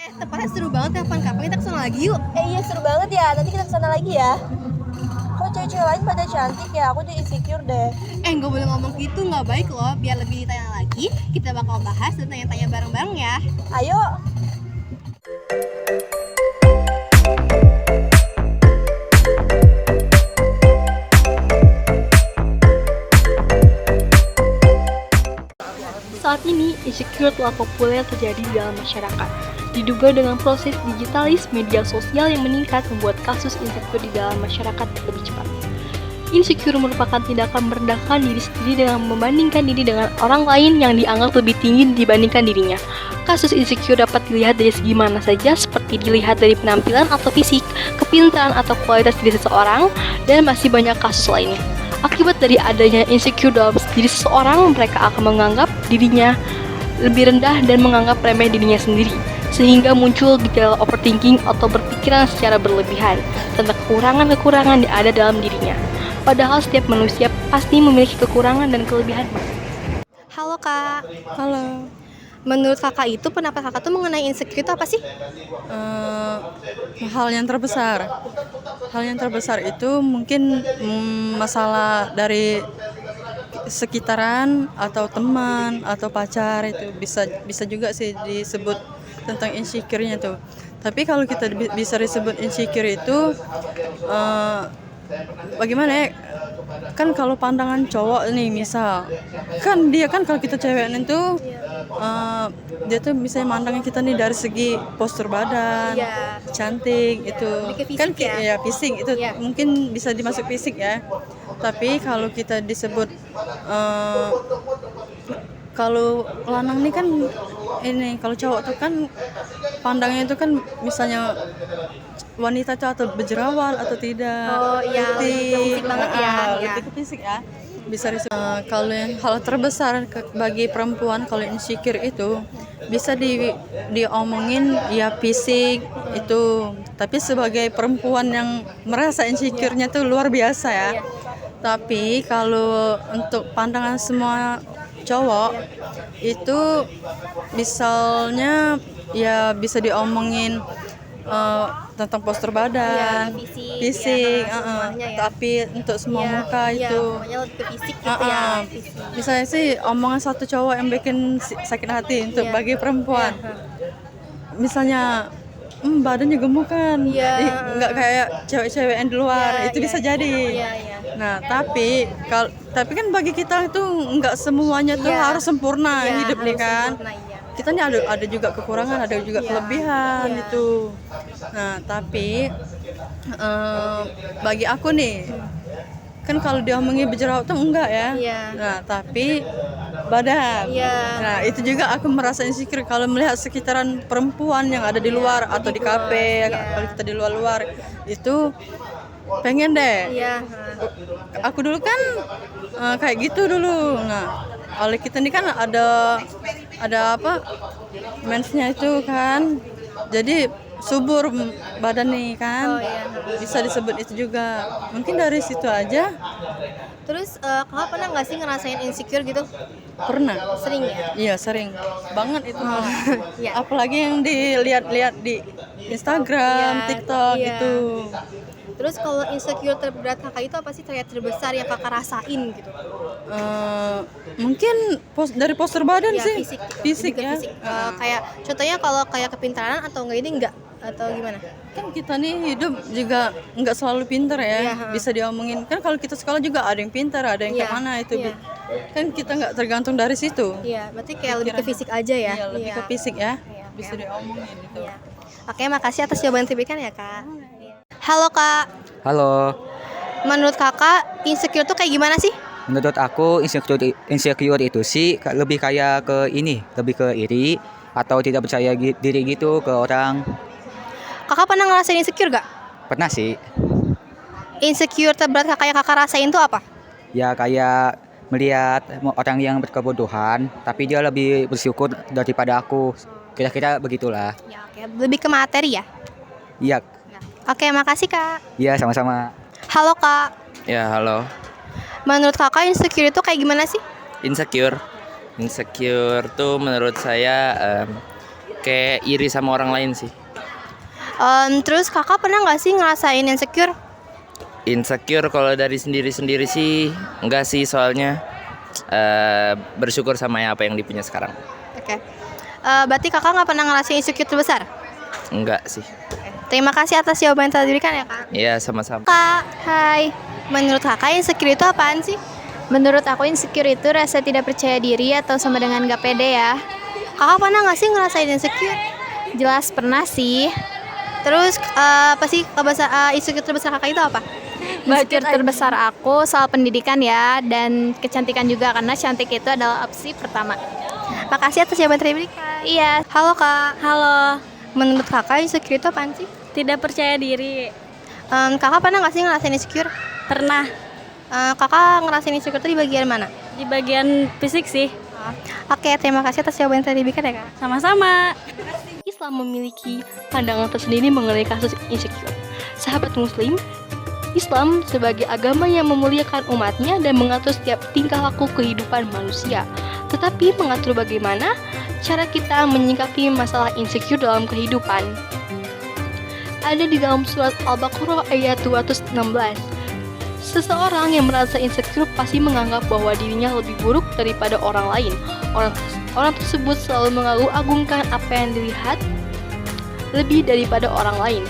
Tempatnya seru banget ya, kapan-kapan kita kesana lagi yuk. Iya seru banget ya, nanti kita kesana lagi ya. Kok cewek-cewek lain pada cantik ya, aku jadi insecure deh. Nggak boleh ngomong gitu, nggak baik loh. Biar lebih ditanya lagi, kita bakal bahas dan tanya-tanya bareng-bareng ya. Ayo. Saat ini, insecure telah populer terjadi di dalam masyarakat. Diduga dengan proses digitalis media sosial yang meningkat membuat kasus insecure di dalam masyarakat lebih cepat. Insecure merupakan tindakan merendahkan diri sendiri dengan membandingkan diri dengan orang lain yang dianggap lebih tinggi dibandingkan dirinya. Kasus insecure dapat dilihat dari segi mana saja, seperti dilihat dari penampilan atau fisik, kepintaran atau kualitas diri seseorang, dan masih banyak kasus lainnya. Akibat dari adanya insecure dalam diri seseorang, mereka akan menganggap dirinya lebih rendah dan menganggap remeh dirinya sendiri, sehingga muncul gejala overthinking atau berpikiran secara berlebihan tentang kekurangan-kekurangan yang ada dalam dirinya. Padahal setiap manusia pasti memiliki kekurangan dan kelebihan. Halo Kak. Halo. Menurut Kakak itu pendapat Kakak tuh mengenai insecure itu apa sih? Hal yang terbesar itu mungkin masalah dari sekitaran atau teman atau pacar, itu bisa juga sih disebut tentang insecure-nya tuh. Tapi kalau kita bisa disebut insecure itu bagaimana ya? Kan kalau pandangan cowok nih, misal kan dia kan kalau kita cewek itu dia tuh bisa mandangnya kita nih dari segi postur badan, cantik itu kan ya fisik itu mungkin bisa dimasuk fisik ya. Tapi kalau kita disebut kalau lanang nih kan ini, kalau cowok tuh kan pandangnya itu kan misalnya wanita itu atau berjerawat atau tidak. Oh iya, fisik banget ya. Lebih ke fisik ya. Bisa kalau yang hal terbesar bagi perempuan kalau insecure itu bisa diomongin ya fisik itu. Tapi sebagai perempuan yang merasa insecure-nya tuh luar biasa ya. Tapi kalau untuk pandangan semua cowok itu misalnya ya bisa diomongin tentang postur badan, fisik, tapi untuk semua muka itu fisik gitu ya. Misalnya sih omongan satu cowok yang bikin sakit hati untuk bagi perempuan. Misalnya badannya gemukan, nggak kayak cewek-cewek yang di luar, itu bisa jadi. Nah, tapi kan bagi kita itu nggak semuanya tuh harus sempurna hidup nih kan. Kita nih ada juga kekurangan, ada juga kelebihan itu. Nah, tapi bagi aku nih, kan kalau diomongin berjerawat tuh enggak ya. Nah, tapi badan. Nah, itu juga aku merasa insecure kalau melihat sekitaran perempuan yang ada di luar atau di kafe, kalau kita di luar itu pengen deh. Aku dulu kan kayak gitu dulu. Nah, oleh kita ini kan ada apa mensnya itu kan, jadi subur badan nih kan. Bisa disebut itu juga, mungkin dari situ aja. Terus Kakak pernah nggak sih ngerasain insecure gitu? Pernah. Sering ya? Iya sering banget itu. Apalagi yang dilihat-lihat di Instagram, TikTok gitu. Terus kalau insecure terberat Kakak itu apa sih, kayak terbesar yang Kakak rasain gitu? Mungkin dari postur badan sih. Fisik ya. Kayak contohnya kalau kayak kepintaran atau enggak, ini enggak atau gimana? Kan kita nih hidup juga nggak selalu pintar ya. Bisa diomongin kan, kalau kita sekolah juga ada yang pintar, ada yang kayak mana itu. Kan kita nggak tergantung dari situ. Berarti kayak lebih ke fisik aja ya. Iya, lebih ke fisik ya. Bisa diomongin gitu. Oke, makasih atas jawaban yang diberikan ya Kak. Halo Kak. Halo. Menurut Kakak insecure tuh kayak gimana sih? Menurut aku insecure itu sih lebih kayak ke ini, lebih ke iri atau tidak percaya diri gitu ke orang. Kakak pernah ngerasain insecure gak? Pernah sih. Insecure terberat Kakak yang Kakak rasain tuh apa? Ya kayak melihat orang yang berkebodohan, tapi dia lebih bersyukur daripada aku. Kira-kira begitulah. Lebih ke materi ya? Iya. Oke, makasih Kak. Iya, sama-sama. Halo Kak. Ya, halo. Menurut Kakak insecure itu kayak gimana sih? Insecure tuh menurut saya kayak iri sama orang lain sih. Terus kakak pernah nggak sih ngerasain insecure? Insecure kalau dari sendiri sih enggak sih, soalnya bersyukur sama apa yang dipunya sekarang. Oke. Berarti kakak nggak pernah ngerasain insecure terbesar? Enggak sih. Terima kasih atas jawaban yang telah diberikan ya kak. Iya, sama-sama. Kak, hai. Menurut kakak insecure itu apaan sih? Menurut aku insecure itu rasa tidak percaya diri atau sama dengan gak pede ya. Kakak pernah nggak sih ngerasain insecure? Jelas pernah sih. Terus apa sih insecure terbesar kakak itu apa? Insecure terbesar aku soal pendidikan ya, dan kecantikan juga karena cantik itu adalah opsi pertama. Makasih atas jawaban yang diberikan. Iya. Halo kak. Halo. Menurut kakak insecure itu apaan sih? Tidak percaya diri. Kakak pernah nggak sih ngerasain insecure? Pernah. Kakak ngerasain insecure itu di bagian mana? Di bagian fisik sih. Oke, terima kasih atas jawaban yang tadi diberikan ya kak. Sama-sama. Islam memiliki pandangan tersendiri mengenai kasus insecure. Sahabat muslim, Islam sebagai agama yang memuliakan umatnya dan mengatur setiap tingkah laku kehidupan manusia. Tetapi mengatur bagaimana cara kita menyikapi masalah insecure dalam kehidupan. Ada di dalam surat Al-Baqarah ayat 216. Seseorang yang merasa insecure pasti menganggap bahwa dirinya lebih buruk daripada orang lain. Orang tersebut selalu mengagung-agungkan apa yang dilihat lebih daripada orang lain.